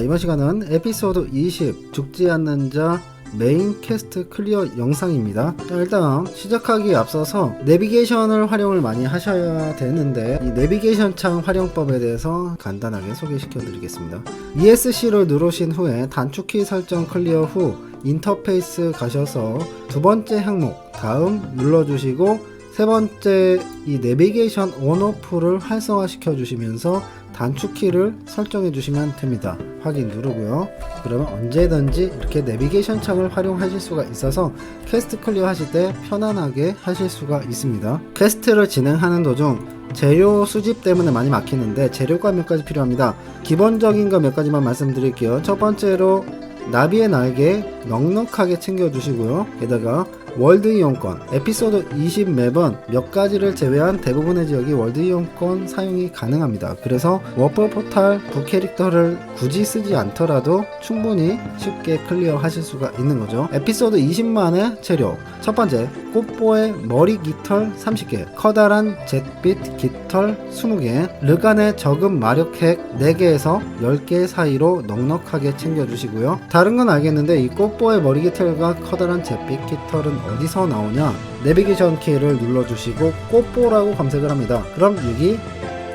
이번 시간은 에피소드 20 죽지 않는 자 메인 퀘스트 클리어 영상입니다. 일단 시작하기에 앞서서 내비게이션을 활용을 많이 하셔야 되는데 이 내비게이션 창 활용법에 대해서 간단하게 소개시켜 드리겠습니다. ESC를 누르신 후에 단축키 설정 클리어 후 인터페이스 가셔서 두 번째 항목 다음 눌러주시고 세 번째 이 내비게이션 온오프를 활성화 시켜 주시면서 단축키를 설정해 주시면 됩니다. 확인 누르고요. 그러면 언제든지 이렇게 내비게이션 창을 활용하실 수가 있어서 퀘스트 클리어 하실 때 편안하게 하실 수가 있습니다. 퀘스트를 진행하는 도중 재료 수집 때문에 많이 막히는데 재료가 몇 가지 필요합니다. 기본적인 거 몇 가지만 말씀드릴게요. 첫 번째로 나비의 날개 넉넉하게 챙겨주시고요. 게다가 월드 이용권, 에피소드 20 맵은 몇 가지를 제외한 대부분의 지역이 월드 이용권 사용이 가능합니다. 그래서 워프 포탈 부캐릭터를 굳이 쓰지 않더라도 충분히 쉽게 클리어 하실 수가 있는 거죠. 에피소드 20만의 재료, 첫 번째 꽃보의 머리 깃털 30개, 커다란 잿빛 깃털 20개, 르간의 적은 마력핵 4개에서 10개 사이로 넉넉하게 챙겨주시고요. 다른 건 알겠는데 이 꽃보의 머리 깃털과 커다란 잿빛 깃털은 어디서 나오냐? 내비게이션 키를 눌러주시고 꽃보라고 검색을 합니다. 그럼 여기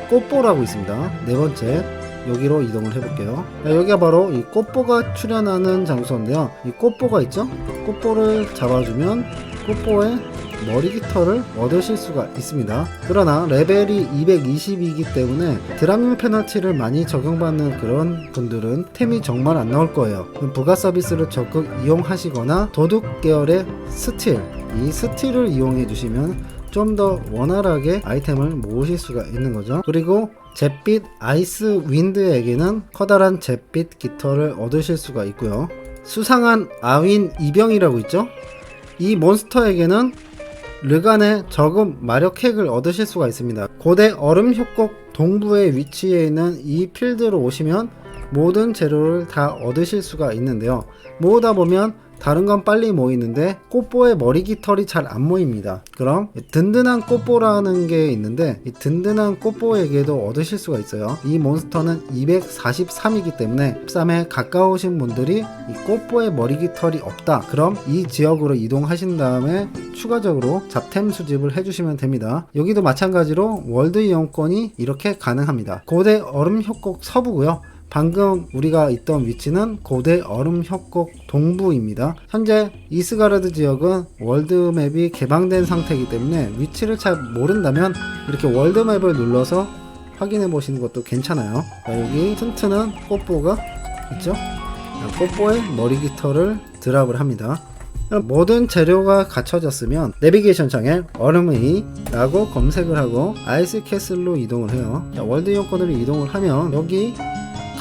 꽃보라고 있습니다. 네 번째 여기로 이동을 해볼게요. 여기가 바로 이 꽃보가 출현하는 장소인데요. 이 꽃보가 있죠? 꽃보를 잡아주면 꽃보의 머리 깃털을 얻으실 수가 있습니다. 그러나 레벨이 220이기 때문에 드라밍 페널티를 많이 적용받는 그런 분들은 템이 정말 안 나올 거예요. 부가 서비스를 적극 이용하시거나 도둑 계열의 스틸, 이 스틸을 이용해 주시면 좀 더 원활하게 아이템을 모으실 수가 있는 거죠. 그리고 잿빛 아이스 윈드에게는 커다란 잿빛 깃털을 얻으실 수가 있고요. 수상한 아윈 이병이라고 있죠? 이 몬스터에게는 르간의 적은 마력핵을 얻으실 수가 있습니다. 고대 얼음 협곡 동부에 위치해 있는 이 필드로 오시면 모든 재료를 다 얻으실 수가 있는데요. 모으다 보면 다른 건 빨리 모이는데 꽃보의 머리 깃털이 잘 안 모입니다. 그럼 든든한 꽃보라는 게 있는데 이 든든한 꽃보에게도 얻으실 수가 있어요. 이 몬스터는 243이기 때문에 13에 가까우신 분들이 이 꽃보의 머리 깃털이 없다. 그럼 이 지역으로 이동하신 다음에 추가적으로 잡템 수집을 해주시면 됩니다. 여기도 마찬가지로 월드 이용권이 이렇게 가능합니다. 고대 얼음 협곡 서부고요. 방금 우리가 있던 위치는 고대 얼음 협곡 동부입니다. 현재 이스가르드 지역은 월드맵이 개방된 상태이기 때문에 위치를 잘 모른다면 이렇게 월드맵을 눌러서 확인해 보시는 것도 괜찮아요. 여기 튼튼한 꽃보가 있죠? 꽃보의 머리 깃털을 드랍을 합니다. 모든 재료가 갖춰졌으면 내비게이션 창에 얼음의 라고 검색을 하고 아이스 캐슬로 이동을 해요. 월드 이용권으로 이동을 하면 여기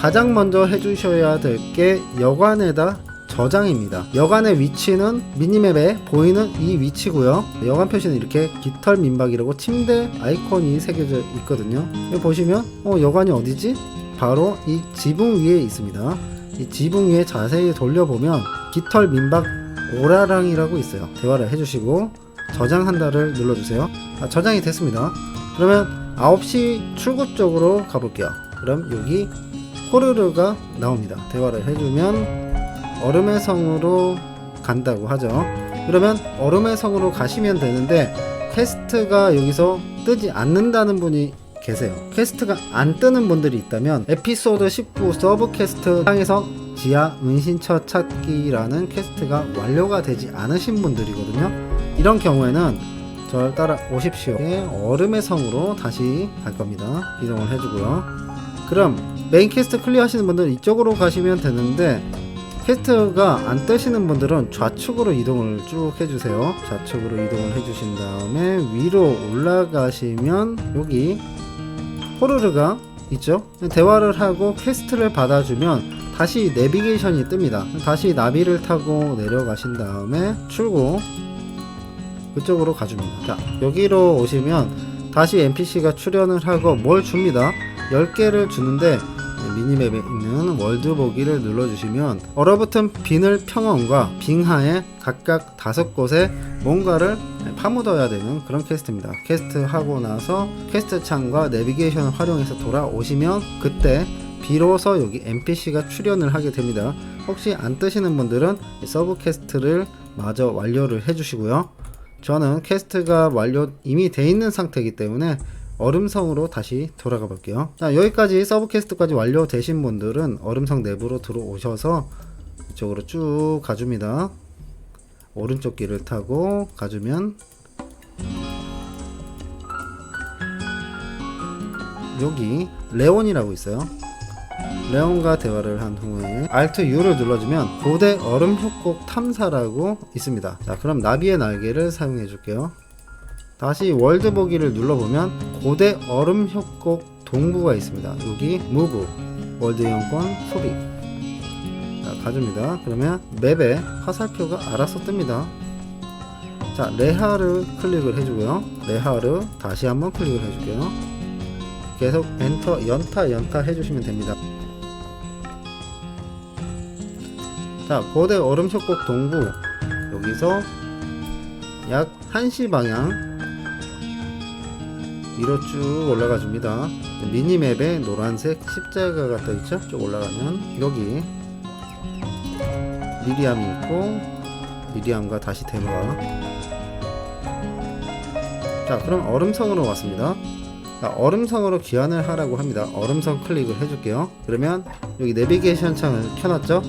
가장 먼저 해주셔야 될 게 여관에다 저장입니다. 여관의 위치는 미니맵에 보이는 이 위치고요. 여관 표시는 이렇게 깃털 민박이라고 침대 아이콘이 새겨져 있거든요. 여기 보시면 여관이 어디지? 바로 이 지붕 위에 있습니다. 이 지붕 위에 자세히 돌려보면 깃털 민박 오라랑이라고 있어요. 대화를 해주시고 저장한다를 눌러주세요. 저장이 됐습니다. 그러면 9시 출구 쪽으로 가볼게요. 그럼 여기 호르르가 나옵니다. 대화를 해주면 얼음의 성으로 간다고 하죠. 그러면 얼음의 성으로 가시면 되는데 퀘스트가 여기서 뜨지 않는다는 분이 계세요. 퀘스트가 안 뜨는 분들이 있다면 에피소드 19 서브 퀘스트 상에서 지하 은신처 찾기라는 퀘스트가 완료가 되지 않으신 분들이거든요. 이런 경우에는 저를 따라 오십시오. 얼음의 성으로 다시 갈 겁니다. 이동을 해주고요. 그럼 메인 퀘스트 클리어 하시는 분들은 이쪽으로 가시면 되는데 퀘스트가 안 뜨시는 분들은 좌측으로 이동을 쭉 해주세요. 좌측으로 이동을 해주신 다음에 위로 올라가시면 여기 호르르가 있죠. 대화를 하고 퀘스트를 받아주면 다시 내비게이션이 뜹니다. 다시 나비를 타고 내려가신 다음에 출구 그쪽으로 가줍니다. 자, 여기로 오시면 다시 NPC가 출연을 하고 뭘 줍니다. 10개를 주는데 미니맵에 있는 월드 보기를 눌러주시면 얼어붙은 비늘 평원과 빙하에 각각 5곳에 뭔가를 파묻어야 되는 그런 퀘스트입니다. 퀘스트 하고 나서 퀘스트 창과 내비게이션을 활용해서 돌아오시면 그때 비로소 여기 NPC가 출연을 하게 됩니다. 혹시 안 뜨시는 분들은 서브 퀘스트를 마저 완료를 해주시고요. 저는 퀘스트가 완료 이미 돼 있는 상태이기 때문에 얼음성으로 다시 돌아가 볼게요. 자, 여기까지 서브 퀘스트까지 완료되신 분들은 얼음성 내부로 들어오셔서 이쪽으로 쭉 가줍니다. 오른쪽 길을 타고 가주면 여기 레온이라고 있어요. 레온과 대화를 한 후에 Alt U를 눌러주면 고대 얼음 협곡 탐사라고 있습니다. 자, 그럼 나비의 날개를 사용해 줄게요. 다시 월드 보기를 눌러보면 고대 얼음 협곡 동부가 있습니다. 여기 무브 월드 이용권 소비. 자, 가줍니다. 그러면 맵에 화살표가 알아서 뜹니다. 자, 레하르 클릭을 해주고요. 레하르 다시 한번 클릭을 해줄게요. 계속 엔터 연타 해주시면 됩니다. 자, 고대 얼음 협곡 동부 여기서 약 1시 방향 위로 쭉 올라가 줍니다. 미니맵에 노란색 십자가가 떠있죠? 쭉 올라가면 여기 미리암이 있고 미리암과 다시 대화. 자, 그럼 얼음성으로 왔습니다. 자, 얼음성으로 귀환을 하라고 합니다. 얼음성 클릭을 해줄게요. 그러면 여기 내비게이션 창을 켜놨죠?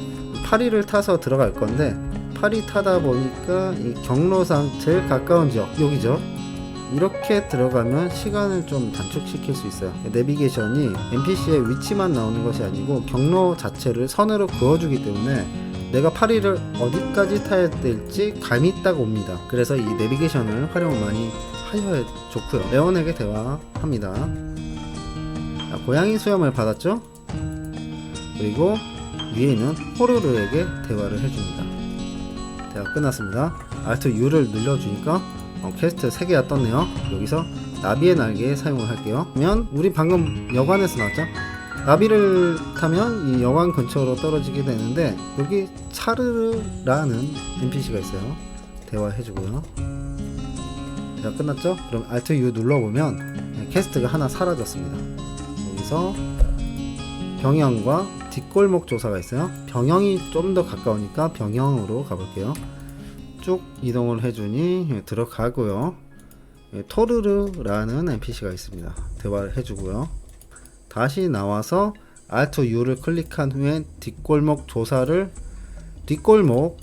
파리를 타서 들어갈 건데 파리 타다 보니까 이 경로상 제일 가까운 지역 여기죠. 이렇게 들어가면 시간을 좀 단축시킬 수 있어요. 내비게이션이 NPC의 위치만 나오는 것이 아니고 경로 자체를 선으로 그어주기 때문에 내가 파리를 어디까지 타야 될지 감이 딱 옵니다. 그래서 이 내비게이션을 활용을 많이 하셔야 좋고요. 레온에게 대화합니다. 자, 고양이 수염을 받았죠? 그리고 위에 있는 호르르에게 대화를 해줍니다. 대화 끝났습니다. Alt U를 눌러주니까 퀘스트 3개가 떴네요. 여기서 나비의 날개 사용을 할게요. 그러면 우리 방금 여관에서 나왔죠? 나비를 타면 이 여관 근처로 떨어지게 되는데 여기 차르르라는 NPC가 있어요. 대화해주고요. 대화 끝났죠? 그럼 Alt U 눌러보면 퀘스트가 하나 사라졌습니다. 여기서 병영과 뒷골목 조사가 있어요. 병영이 좀 더 가까우니까 병영으로 가볼게요. 쭉 이동을 해주니 들어가고요. 토르르라는 NPC가 있습니다. 대화를 해주고요. 다시 나와서 Alt U를 클릭한 후에 뒷골목 조사를 뒷골목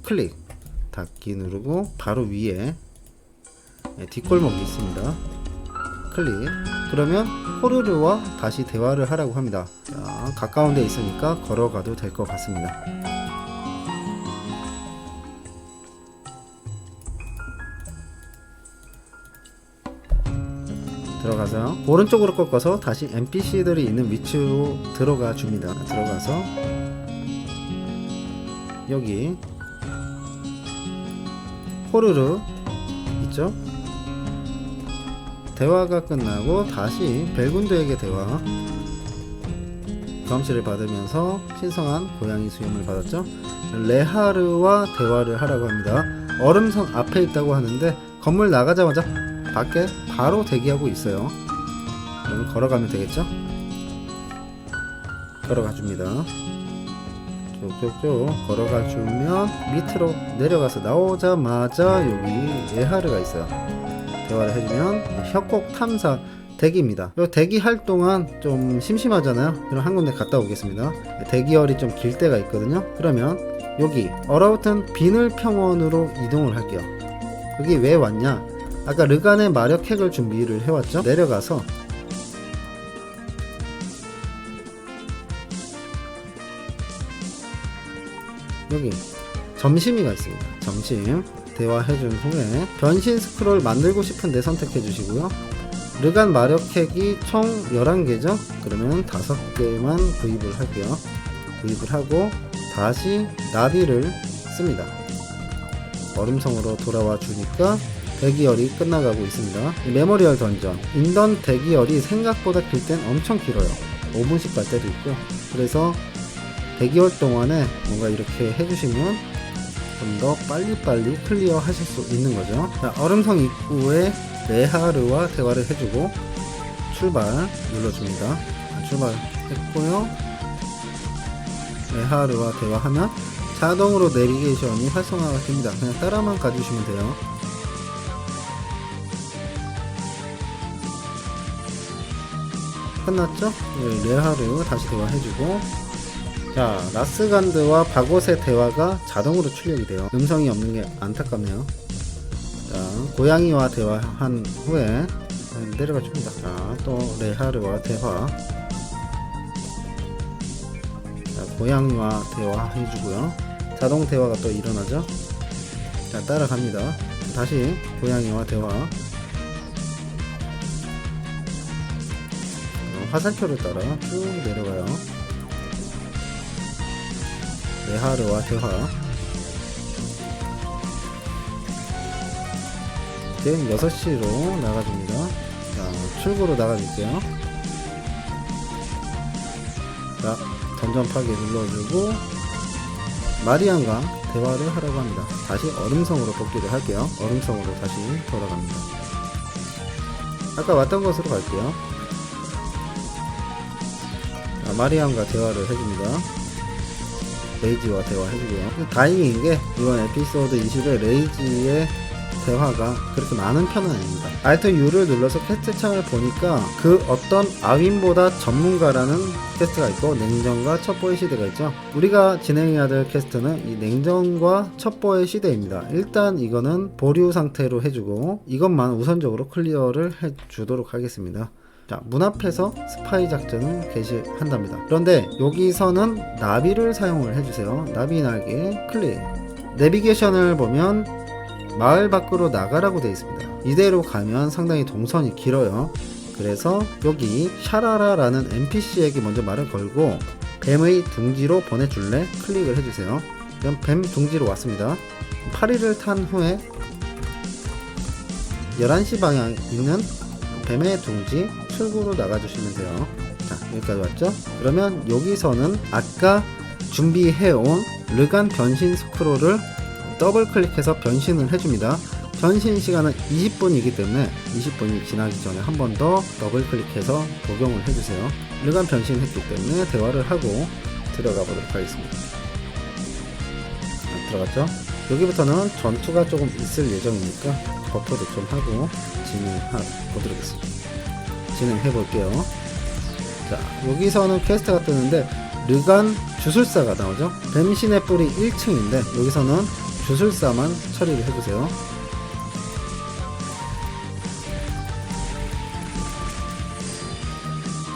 클릭 닫기 누르고 바로 위에 뒷골목이 있습니다. 클릭. 그러면 호르르와 다시 대화를 하라고 합니다. 자, 가까운 데 있으니까 걸어가도 될 것 같습니다. 들어가서 오른쪽으로 꺾어서 다시 NPC들이 있는 위치로 들어가 줍니다. 들어가서 여기 호르르 있죠? 대화가 끝나고 다시 벨군드에게 대화. 경험치를 받으면서 신성한 고양이 수염을 받았죠. 레하르와 대화를 하라고 합니다. 얼음성 앞에 있다고 하는데 건물 나가자마자 밖에 바로 대기하고 있어요. 그러면 걸어가면 되겠죠? 걸어가 줍니다. 쭉쭉쭉 걸어가 주면 밑으로 내려가서 나오자마자 여기 레하르가 있어요. 대화를 해주면 협곡 탐사 대기입니다. 요 대기할 동안 좀 심심하잖아요. 그럼 한 군데 갔다 오겠습니다. 대기열이 좀 길 때가 있거든요. 그러면 여기 어라우튼 비늘 평원으로 이동을 할게요. 여기 왜 왔냐? 아까 르간의 마력 핵을 준비를 해왔죠. 내려가서 여기 점심이가 있습니다. 점심 대화해준 후에 변신 스크롤 만들고 싶은데 선택해 주시고요. 르간 마력핵이 총 11개죠? 그러면 5개만 구입을 할게요. 구입을 하고 다시 나비를 씁니다. 얼음성으로 돌아와 주니까 대기열이 끝나가고 있습니다. 메모리얼 던전 인던 대기열이 생각보다 길 땐 엄청 길어요. 5분씩 갈 때도 있고요. 그래서 대기열 동안에 뭔가 이렇게 해주시면 좀 더 빨리빨리 클리어 하실 수 있는 거죠. 자, 얼음성 입구에 레하르와 대화를 해주고 출발 눌러줍니다. 출발했고요. 레하르와 대화하면 자동으로 내비게이션이 활성화가 됩니다. 그냥 따라만 가주시면 돼요. 끝났죠? 레하르 다시 대화해주고, 자 라스간드와 바곳의 대화가 자동으로 출력이 돼요. 음성이 없는 게 안타깝네요. 자 고양이와 대화한 후에 내려가 줍니다. 자 또 레하르와 대화. 자 고양이와 대화해주고요. 자동 대화가 또 일어나죠. 자 따라갑니다. 다시 고양이와 대화. 화살표를 따라 쭉 내려가요. 레하르와 대화. 이제 6시로 나가줍니다. 자, 출구로 나가줄게요. 자, 던전 파괴 눌러주고, 마리안과 대화를 하라고 합니다. 다시 얼음성으로 복귀를 할게요. 얼음성으로 다시 돌아갑니다. 아까 왔던 곳으로 갈게요. 자, 마리안과 대화를 해줍니다. 레이지와 대화해주고요. 다행인게 이번 에피소드 20에 레이지의 대화가 그렇게 많은 편은 아닙니다. Alt U를 눌러서 퀘스트 창을 보니까 그 어떤 아윈보다 전문가라는 퀘스트가 있고 냉전과 첩보의 시대가 있죠. 우리가 진행해야 될 퀘스트는 이 냉전과 첩보의 시대입니다. 일단 이거는 보류 상태로 해주고 이것만 우선적으로 클리어를 해주도록 하겠습니다. 자, 문 앞에서 스파이 작전을 개시한답니다. 그런데 여기서는 나비를 사용을 해주세요. 나비 날개 클릭. 내비게이션을 보면 마을 밖으로 나가라고 되어 있습니다. 이대로 가면 상당히 동선이 길어요. 그래서 여기 샤라라라는 NPC에게 먼저 말을 걸고 뱀의 둥지로 보내줄래? 클릭을 해주세요. 그럼 뱀 둥지로 왔습니다. 파리를 탄 후에 11시 방향에 있는 뱀의 둥지 출구로 나가주시면 돼요. 자, 여기까지 왔죠? 그러면 여기서는 아까 준비해온 르간 변신 스크롤을 더블 클릭해서 변신을 해줍니다. 변신 시간은 20분이기 때문에 20분이 지나기 전에 한 번 더 더블 클릭해서 복용을 해주세요. 르간 변신했기 때문에 대화를 하고 들어가 보도록 하겠습니다. 자, 들어갔죠? 여기부터는 전투가 조금 있을 예정이니까 버퍼도 좀 하고 진행해보도록 하겠습니다. 진행해 볼게요. 자, 여기서는 퀘스트가 뜨는데 르간 주술사가 나오죠. 뱀신의 뿔이 1층인데 여기서는 주술사만 처리를 해주세요.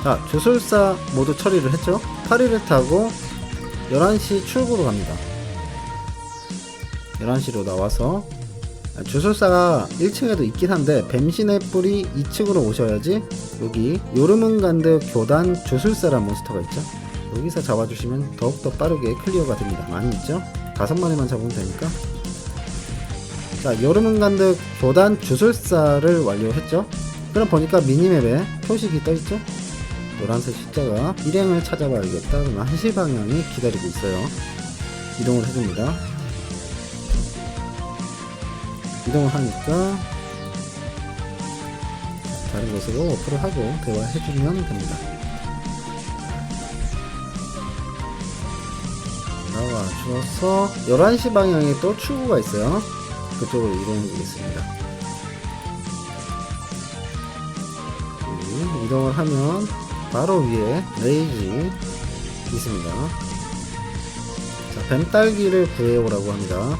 자, 주술사 모두 처리를 했죠. 파리를 타고 11시 출구로 갑니다. 11시로 나와서 주술사가 1층에도 있긴 한데 뱀신의 뿔이 2층으로 오셔야지. 여기 요르문간드 교단 주술사란 몬스터가 있죠. 여기서 잡아주시면 더욱더 빠르게 클리어가 됩니다. 많이 있죠? 5마리만 잡으면 되니까. 자, 요르문간드 교단 주술사를 완료했죠. 그럼 보니까 미니맵에 표식이 떠있죠. 노란색 십자가. 일행을 찾아봐야겠다. 그러면 1시 방향이 기다리고 있어요. 이동을 해줍니다. 이동을 하니까 다른 곳으로 워프를 하고 대화해주면 됩니다. 나와 주어서 11시 방향에 또 출구가 있어요. 그쪽으로 이동해 보겠습니다. 이동을 하면 바로 위에 레이지 있습니다. 자, 뱀딸기를 구해오라고 합니다.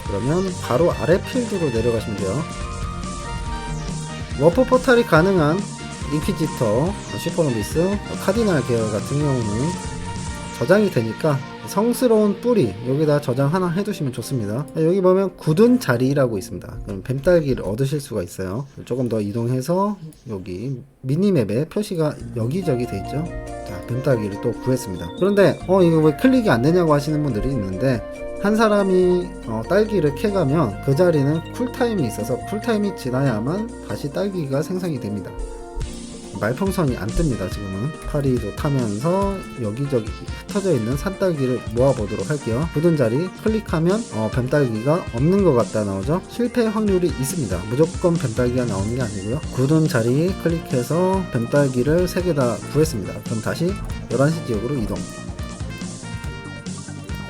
그러면 바로 아래 필드로 내려가시면 돼요. 워프 포탈이 가능한 인퀴지터, 슈퍼노비스, 카디날 계열 같은 경우는 저장이 되니까 성스러운 뿌리 여기다 저장 하나 해두시면 좋습니다. 여기 보면 굳은 자리라고 있습니다. 그럼 뱀딸기를 얻으실 수가 있어요. 조금 더 이동해서 여기 미니맵에 표시가 여기저기 돼 있죠. 자, 뱀딸기를 또 구했습니다. 그런데 이거 왜 클릭이 안 되냐고 하시는 분들이 있는데 한 사람이 딸기를 캐가면 그 자리는 쿨타임이 있어서 쿨타임이 지나야만 다시 딸기가 생성이 됩니다. 말풍선이 안 뜹니다. 지금은 파리도 타면서 여기저기 흩어져 있는 산딸기를 모아보도록 할게요. 굳은 자리 클릭하면 뱀딸기가 없는 것 같다 나오죠. 실패 확률이 있습니다. 무조건 뱀딸기가 나오는 게 아니고요. 굳은 자리 클릭해서 뱀딸기를 3개 다 구했습니다. 그럼 다시 11시 지역으로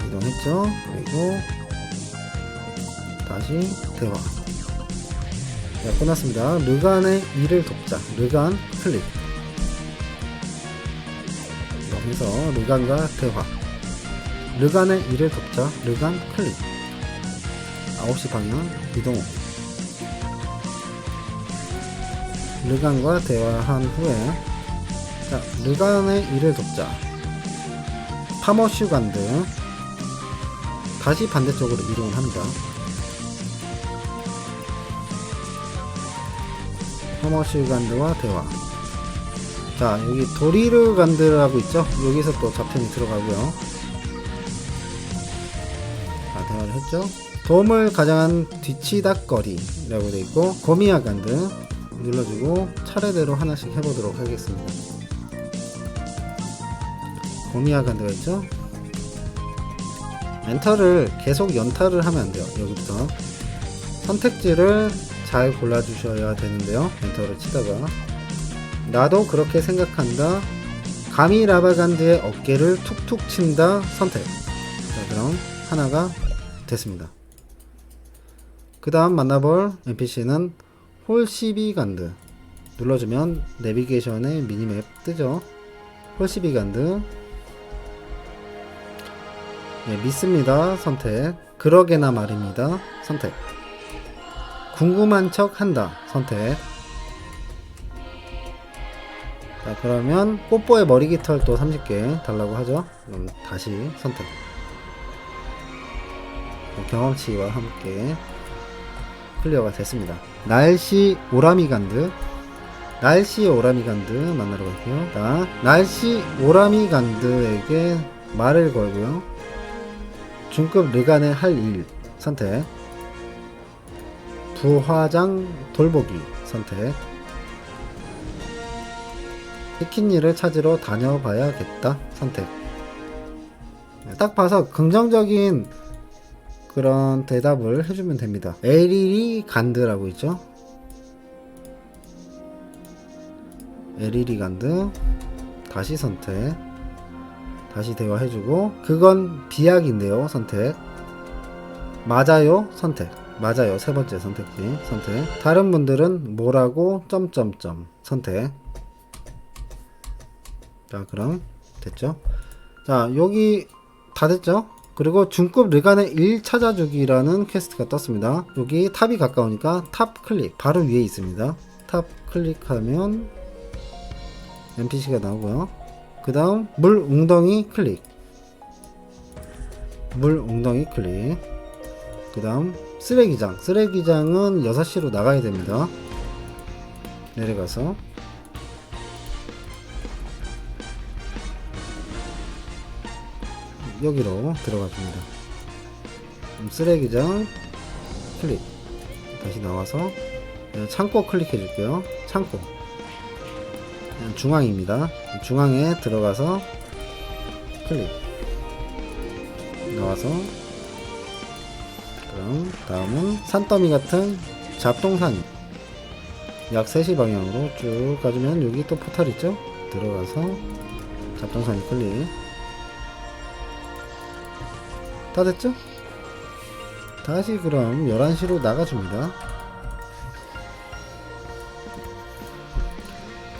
이동했죠. 그리고 다시 대화. 자, 끝났습니다. 르간의 일을 돕자. 르간 클릭. 여기서 르간과 대화. 르간의 일을 돕자. 르간 클릭. 9시 방향 이동. 르간과 대화한 후에 자, 르간의 일을 돕자. 파머슈간드. 다시 반대쪽으로 이동을 합니다. 파머슈간드와 대화. 자, 여기 도리르간드라고 있죠? 여기서 또 잡템이 들어가고요. 자, 대화를 했죠? 도움을 가장한 뒤치닥거리라고 되어 있고, 고미아간드 눌러주고 차례대로 하나씩 해보도록 하겠습니다. 고미아간드가 있죠? 엔터를 계속 연타를 하면 안 돼요. 여기부터 선택지를 잘 골라주셔야 되는데요. 엔터를 치다가 나도 그렇게 생각한다. 가미 라바간드의 어깨를 툭툭 친다. 선택. 자, 그럼 하나가 됐습니다. 그 다음 만나볼 NPC는 홀시비간드. 눌러주면 내비게이션의 미니맵 뜨죠. 홀시비간드. 예, 믿습니다. 선택. 그러게나 말입니다. 선택. 궁금한 척 한다. 선택. 자, 그러면 뽀뽀의 머리 깃털 또 30개 달라고 하죠. 그럼 다시 선택. 경험치와 함께 클리어가 됐습니다. 날씨 오라미간드. 날씨 오라미간드 만나러 갈게요. 자, 날씨 오라미간드에게 말을 걸고요. 중급 르간의 할 일 선택. 부화장 돌보기 선택. 히킨니를 찾으러 다녀봐야겠다 선택. 딱 봐서 긍정적인 그런 대답을 해주면 됩니다. 에리리 간드라고 있죠. 에리리 간드. 다시 선택. 다시 대화해주고 그건 비약인데요. 선택. 맞아요. 선택. 맞아요. 세 번째 선택지 선택. 다른 분들은 뭐라고 점점점 선택. 자, 그럼 됐죠. 자, 여기 다 됐죠. 그리고 중급 르간의 1 찾아주기라는 퀘스트가 떴습니다. 여기 탑이 가까우니까 탑 클릭. 바로 위에 있습니다. 탑 클릭하면 NPC가 나오고요. 그 다음 물 웅덩이 클릭. 물 웅덩이 클릭. 그 다음 쓰레기장. 쓰레기장은 6시로 나가야 됩니다. 내려가서 여기로 들어가 줍니다. 쓰레기장 클릭. 다시 나와서 창고 클릭해 줄게요. 창고 중앙입니다. 중앙에 들어가서 클릭. 나와서 그럼 다음은 산더미 같은 잡동사니. 약 3시 방향으로 쭉 가주면 여기 또 포탈 있죠? 들어가서 잡동사니 클릭. 다 됐죠? 다시 그럼 11시로 나가줍니다.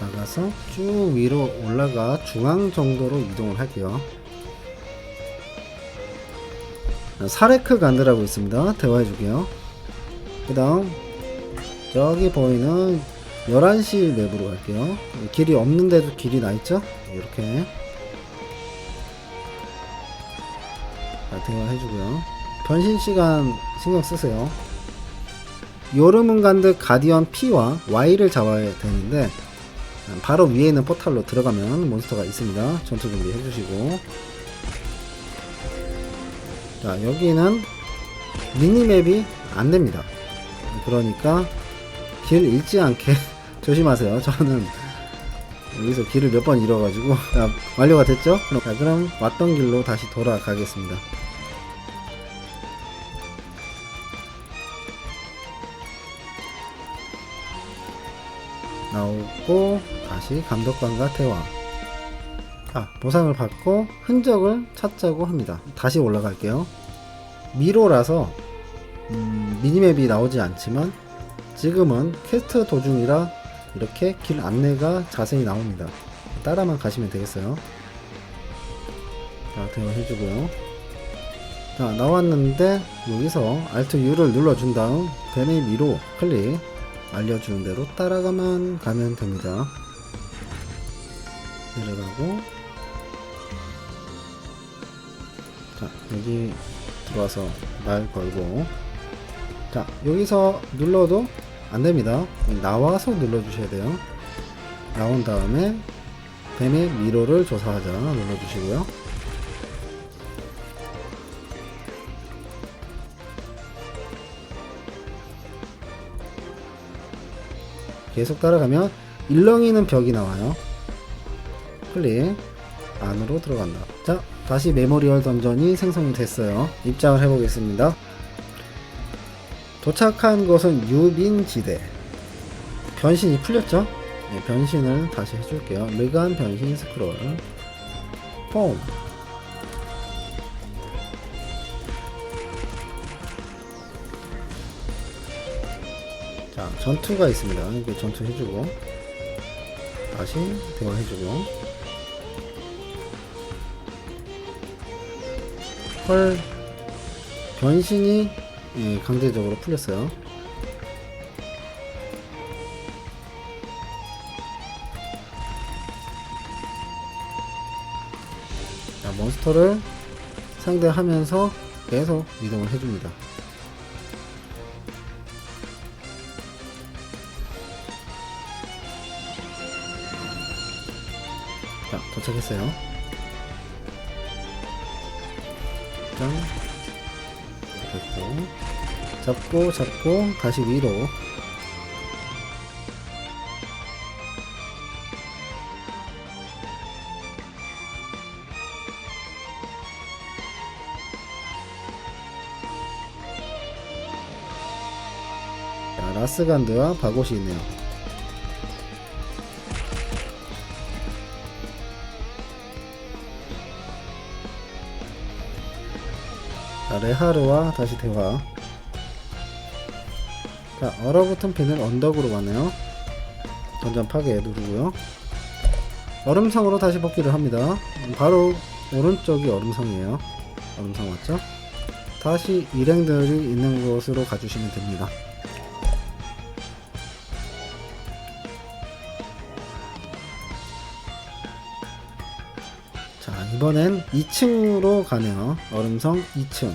나가서 쭉 위로 올라가 중앙 정도로 이동을 할게요. 사레크 간드라고 있습니다. 대화해줄게요. 그 다음 저기 보이는 11시 맵으로 갈게요. 길이 없는데도 길이 나있죠? 이렇게 대화해주고요. 변신시간 신경 쓰세요. 요르문간드 가디언 P와 Y를 잡아야 되는데 바로 위에 있는 포탈로 들어가면 몬스터가 있습니다. 전투 준비 해주시고. 자, 여기는 미니맵이 안됩니다. 그러니까 길 잃지 않게 조심하세요. 저는 여기서 길을 몇 번 잃어가지고 자, 완료가 됐죠? 자, 그럼 왔던 길로 다시 돌아가겠습니다. 나오고 다시 감독관과 대화. 보상을 받고 흔적을 찾자고 합니다. 다시 올라갈게요. 미로라서 미니맵이 나오지 않지만 지금은 퀘스트 도중이라 이렇게 길 안내가 자세히 나옵니다. 따라만 가시면 되겠어요. 자, 대화해주고요. 자, 나왔는데 여기서 Alt U를 눌러준 다음 뱀의 미로 클릭, 알려주는 대로 따라가면 가면 됩니다. 내려가고, 자, 여기 들어와서 말 걸고, 자, 여기서 눌러도 안됩니다. 나와서 눌러주셔야 돼요. 나온 다음에 뱀의 미로를 조사하자 눌러주시고요. 계속 따라가면 일렁이는 벽이 나와요. 클릭, 안으로 들어간다. 자, 다시 메모리얼 던전이 생성이 됐어요. 입장을 해보겠습니다. 도착한 곳은 유빈지대. 변신이 풀렸죠? 네, 변신을 다시 해줄게요. 르간 변신 스크롤 폼. 자, 전투가 있습니다. 이렇게 전투 해주고 다시 대화해주고. 헐, 변신이 강제적으로 풀렸어요. 자, 몬스터를 상대하면서 계속 이동을 해줍니다. 자, 도착했어요. 짠. 됐고, 잡고 다시 위로. 자, 라스간드와 바곳이 있네요. 자, 레하르와 다시 대화. 자, 얼어붙은 핀을 언덕으로 가네요. 던전 파괴 누르고요. 얼음성으로 다시 복귀를 합니다. 바로 오른쪽이 얼음성이에요. 얼음성 맞죠? 다시 일행들이 있는 곳으로 가주시면 됩니다. 자, 이번엔 2층으로 가네요. 얼음성 2층.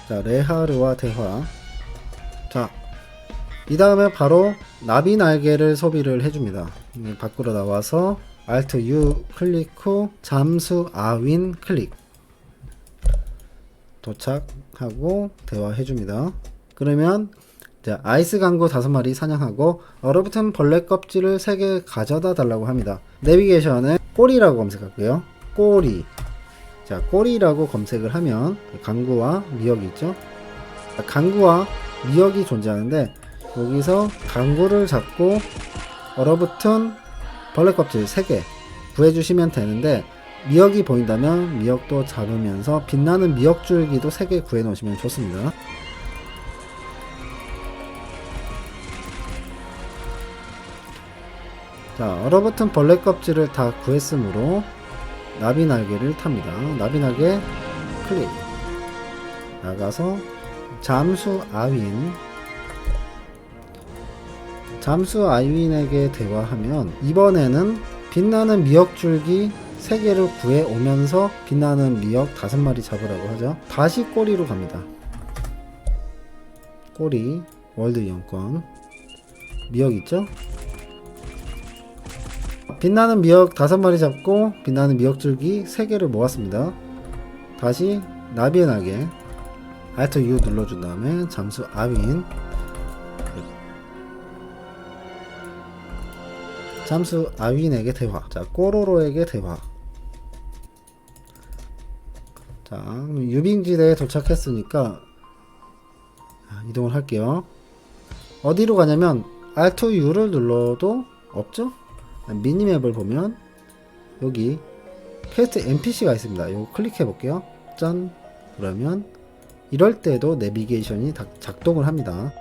자, 레하르와 대화. 자, 이 다음에 바로 나비 날개를 소비를 해줍니다. 밖으로 나와서 Alt U 클릭 후 잠수 아윈 클릭. 도착하고 대화해줍니다. 그러면 자, 아이스 강구 5마리 사냥하고 얼어붙은 벌레 껍질을 3개 가져다 달라고 합니다. 내비게이션에 꼬리라고 검색할게요. 꼬리. 자, 꼬리라고 검색을 하면 강구와 미역이 있죠. 강구와 미역이 존재하는데 여기서 강구를 잡고 얼어붙은 벌레 껍질 3개 구해주시면 되는데 미역이 보인다면 미역도 잡으면서 빛나는 미역줄기도 3개 구해 놓으시면 좋습니다. 자, 얼어붙은 벌레 껍질을 다 구했으므로 나비 날개를 탑니다. 나비 날개 클릭. 나가서 잠수 아윈. 잠수 아윈에게 대화하면 이번에는 빛나는 미역줄기 3개를 구해 오면서 빛나는 미역 5마리 잡으라고 하죠. 다시 꼬리로 갑니다. 꼬리 월드 이용권 미역 있죠? 빛나는 미역 5마리 잡고 빛나는 미역줄기 3개를 모았습니다. 다시 나비의 날개 Alt U 눌러준 다음에 잠수 아윈. 잠수 아윈에게 대화. 자, 꼬로로에게 대화. 자, 유빙지대에 도착했으니까 이동을 할게요. 어디로 가냐면 Alt2U를 눌러도 없죠? 미니맵을 보면 여기 퀘스트 NPC가 있습니다. 이거 클릭해 볼게요. 짠! 그러면 이럴 때도 내비게이션이 작동을 합니다.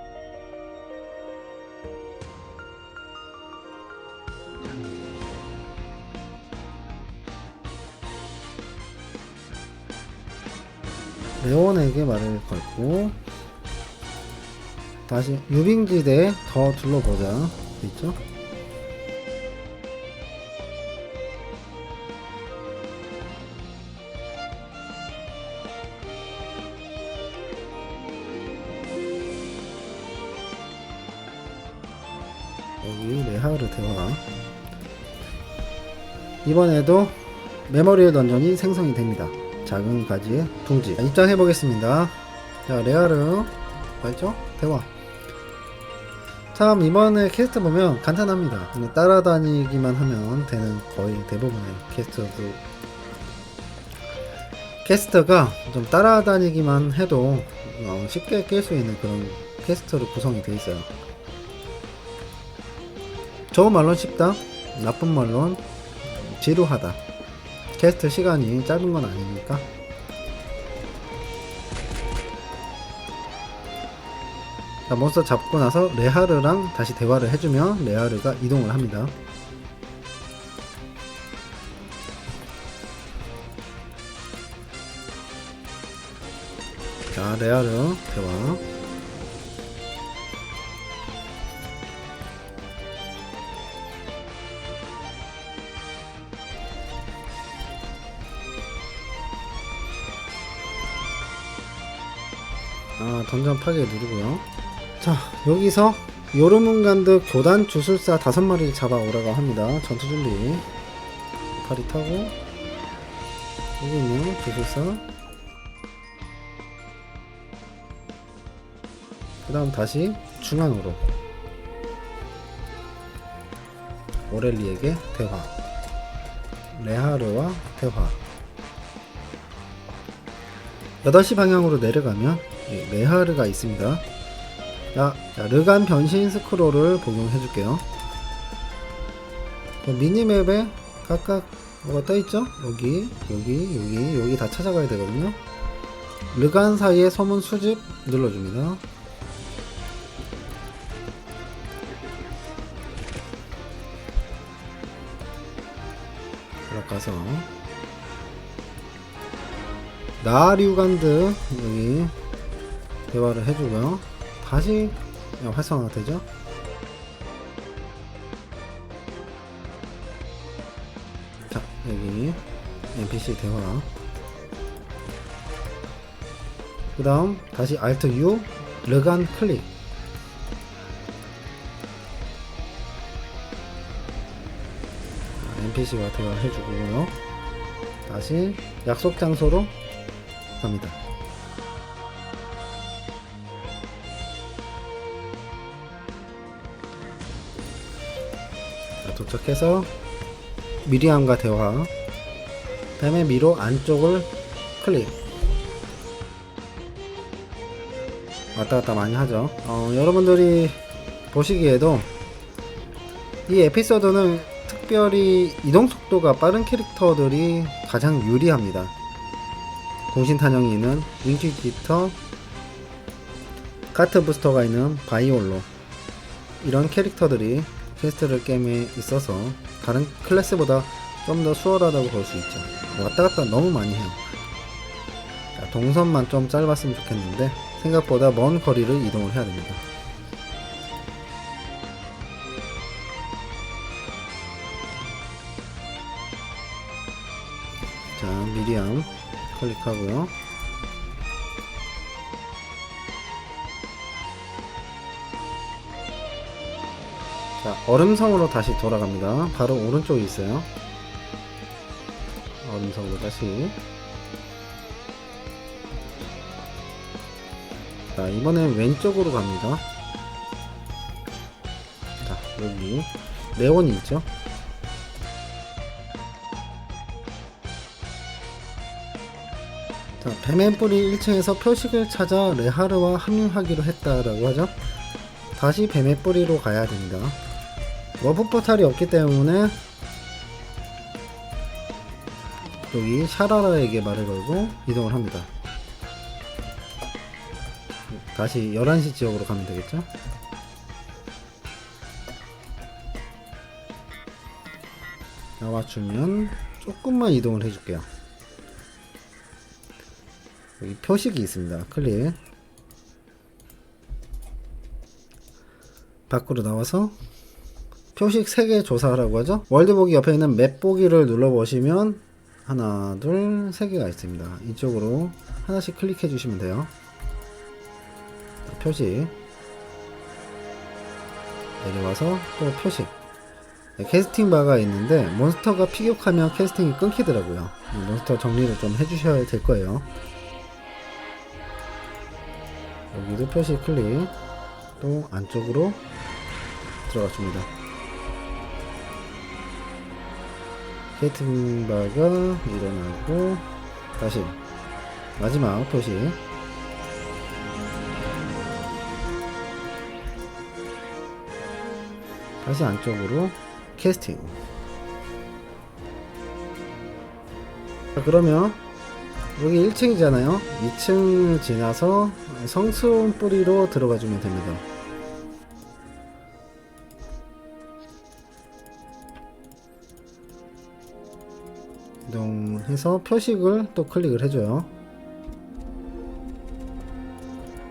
레온에게 말을 걸고 다시 유빙지대에 더 둘러보자. 있죠? 여기 레하르 대화. 이번에도 메모리얼 던전이 생성이 됩니다. 작은 가지의 둥지. 입장해 보겠습니다. 자, 레하르 맞죠? 대화. 참, 이번에 퀘스트 보면 간단합니다. 그냥 따라다니기만 하면 되는 거의 대부분의 퀘스트가 좀 따라다니기만 해도 쉽게 깰 수 있는 그런 퀘스트로 구성이 되어 있어요. 좋은 말론 쉽다, 나쁜 말론 지루하다. 퀘스트 시간이 짧은 건 아니니까. 자, 몬스터 잡고 나서 레하르랑 다시 대화를 해주면 레하르가 이동을 합니다. 자, 레하르 대화. 던전 파괴 누르고요. 자, 여기서 요르문간드 교단 주술사 5마리를 잡아오라고 합니다. 전투 준비. 파리 타고 여기 있는 주술사. 그 다음 다시 중앙으로 오렐리에게 대화. 레하르와 대화. 8시 방향으로 내려가면 레하르가 있습니다. 자, 르간 변신 스크롤을 복용해 줄게요. 미니맵에 각각 뭐가 떠있죠? 여기 다 찾아가야 되거든요. 르간 사이의 소문 수집 눌러줍니다. 들어가서 나류간드 여기 대화를 해주고요. 다시 활성화가 되죠. 자, 여기 NPC 대화. 그 다음 다시 Alt-U 르간 클릭. NPC와 대화해주고요. 다시 약속 장소로 갑니다. 자, 도착해서 미리암과 대화. 다음에 미로 안쪽을 클릭. 왔다갔다 많이 하죠. 여러분들이 보시기에도 이 에피소드는 특별히 이동속도가 빠른 캐릭터들이 가장 유리합니다. 공신탄형이 있는 인퀴지터, 카트 부스터가 있는 바이올로, 이런 캐릭터들이 퀘스트를 게임에 있어서 다른 클래스보다 좀 더 수월하다고 볼 수 있죠. 왔다갔다 너무 많이 해요. 자, 동선만 좀 짧았으면 좋겠는데 생각보다 먼 거리를 이동을 해야 됩니다. 자, 미리암 클릭하고요. 자, 얼음성으로 다시 돌아갑니다. 바로 오른쪽에 있어요. 얼음성으로 다시. 자, 이번엔 왼쪽으로 갑니다. 자, 여기 레온이 있죠. 자, 뱀의 뿌리 1층에서 표식을 찾아 레하르와 합류하기로 했다라고 하죠. 다시 뱀의 뿌리로 가야 됩니다. 워프 포탈이 없기 때문에 여기 샤라라에게 말을 걸고 이동을 합니다. 다시 11시 지역으로 가면 되겠죠. 나와주면 조금만 이동을 해줄게요. 여기 표식이 있습니다. 클릭. 밖으로 나와서 표식 3개 조사하라고 하죠. 월드 보기 옆에 있는 맵 보기를 눌러보시면 하나, 둘, 3개가 있습니다. 이쪽으로 하나씩 클릭해 주시면 돼요. 표식 내려와서 또 표식. 캐스팅 바가 있는데 몬스터가 피격하면 캐스팅이 끊기더라고요. 몬스터 정리를 좀 해주셔야 될 거예요. 여기도 표식 클릭. 또 안쪽으로 들어가 줍니다. 캐스팅 바가 일어나고 다시 마지막 표식. 다시 안쪽으로 캐스팅. 자, 그러면 여기 1층이잖아요. 2층 지나서 성스러운 뿌리로 들어가 주면 됩니다. 이동해서 표식을 또 클릭을 해줘요.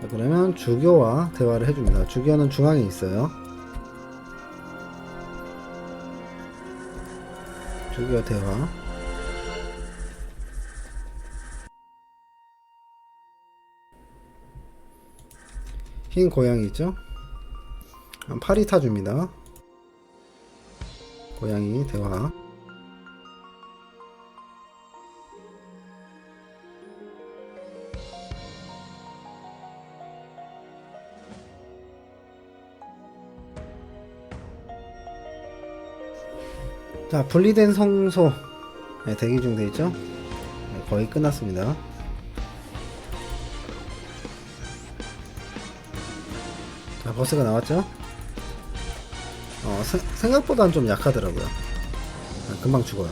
자, 그러면 주교와 대화를 해줍니다. 주교는 중앙에 있어요. 주교 대화. 흰 고양이 있죠? 팔이 타줍니다. 고양이 대화. 자, 분리된 성소. 네, 대기 중 되어있죠? 네, 거의 끝났습니다. 자, 버스가 나왔죠? 생각보다는 좀 약하더라고요. 금방 죽어요.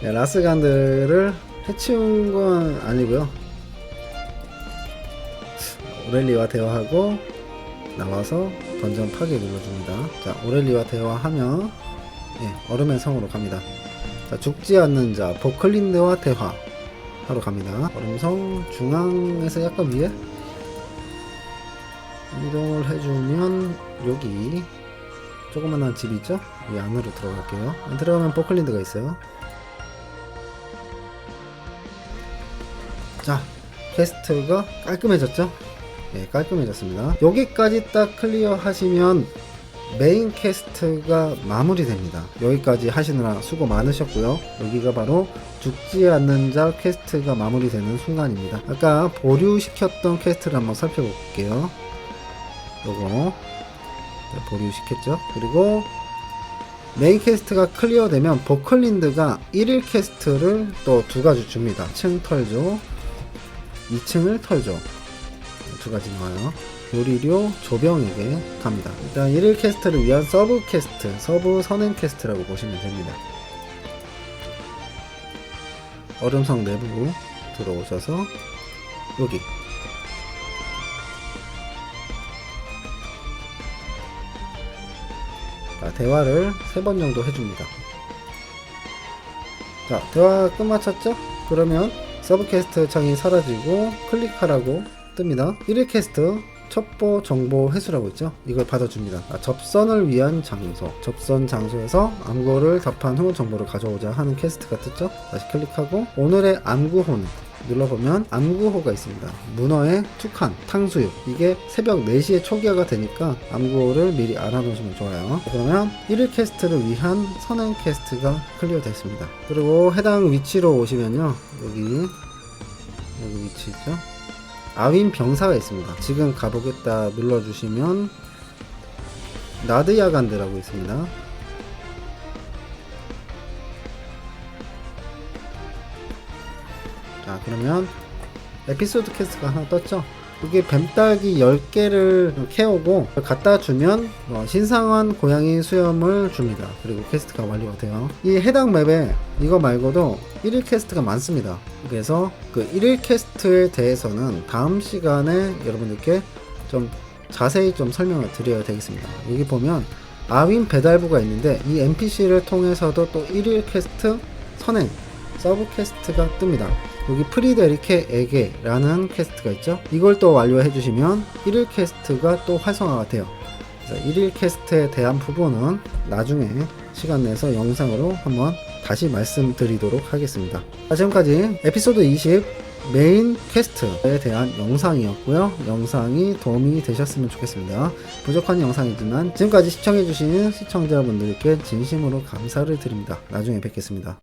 네, 라스간드를 해치운 건 아니고요. 오렐리와 대화하고 나와서 던전 파괴 눌러줍니다. 자, 오렐리와 대화하면 얼음의 성으로 갑니다. 자, 죽지 않는 자 보클린드와 대화 하러 갑니다. 얼음성 중앙에서 약간 위에 이동을 해주면 여기 조그만한 집이 있죠? 이 안으로 들어갈게요. 들어가면 보클린드가 있어요. 자, 퀘스트가 깔끔해졌죠? 네, 깔끔해졌습니다. 여기까지 딱 클리어 하시면 메인 퀘스트가 마무리됩니다. 여기까지 하시느라 수고 많으셨고요. 여기가 바로 죽지 않는 자 퀘스트가 마무리되는 순간입니다. 아까 보류시켰던 퀘스트를 한번 살펴볼게요. 요거 보류시켰죠. 그리고 메인 퀘스트가 클리어되면 보클린드가 1일 퀘스트를 또 2가지 줍니다. 1층 털죠, 2층을 털죠. 2가지 나와요. 요리료 조병에게 갑니다. 일단 1일 퀘스트를 위한 서브 퀘스트, 서브 선행 퀘스트라고 보시면 됩니다. 얼음성 내부 들어오셔서 여기 대화를 3번 정도 해줍니다. 자, 대화 끝마쳤죠? 그러면 서브 퀘스트 창이 사라지고 클릭하라고 뜹니다. 1일 퀘스트 첩보 정보 회수라고 있죠? 이걸 받아줍니다. 접선을 위한 장소, 접선 장소에서 암구를 답한 후 정보를 가져오자 하는 퀘스트가 떴죠? 다시 클릭하고 오늘의 암구호는 눌러보면 암구호가 있습니다. 문어의 투칸, 탕수육. 이게 새벽 4시에 초기화가 되니까 암구호를 미리 알아놓으시면 좋아요. 그러면 1일 퀘스트를 위한 선행 퀘스트가 클리어 됐습니다. 그리고 해당 위치로 오시면요, 여기 위치 있죠? 아윈 병사가 있습니다. 지금 가보겠다 눌러주시면 나드야간드라고 있습니다. 자, 그러면 에피소드 퀘스트가 하나 떴죠. 이게 뱀딸기 10개를 캐오고 갖다 주면 신성한 고양이 수염을 줍니다. 그리고 퀘스트가 완료가 돼요. 이 해당 맵에 이거 말고도 1일 퀘스트가 많습니다. 그래서 그 1일 퀘스트에 대해서는 다음 시간에 여러분들께 좀 자세히 좀 설명을 드려야 되겠습니다. 여기 보면 아윈 배달부가 있는데 이 NPC를 통해서도 또 1일 퀘스트 선행 서브 퀘스트가 뜹니다. 여기 프리데리케에게 라는 퀘스트가 있죠. 이걸 또 완료해 주시면 1일 퀘스트가 또 활성화가 돼요. 그래서 1일 퀘스트에 대한 부분은 나중에 시간 내서 영상으로 한번 다시 말씀드리도록 하겠습니다. 자, 지금까지 에피소드 20 메인 퀘스트에 대한 영상이었고요. 영상이 도움이 되셨으면 좋겠습니다. 부족한 영상이지만 지금까지 시청해주신 시청자분들께 진심으로 감사를 드립니다. 나중에 뵙겠습니다.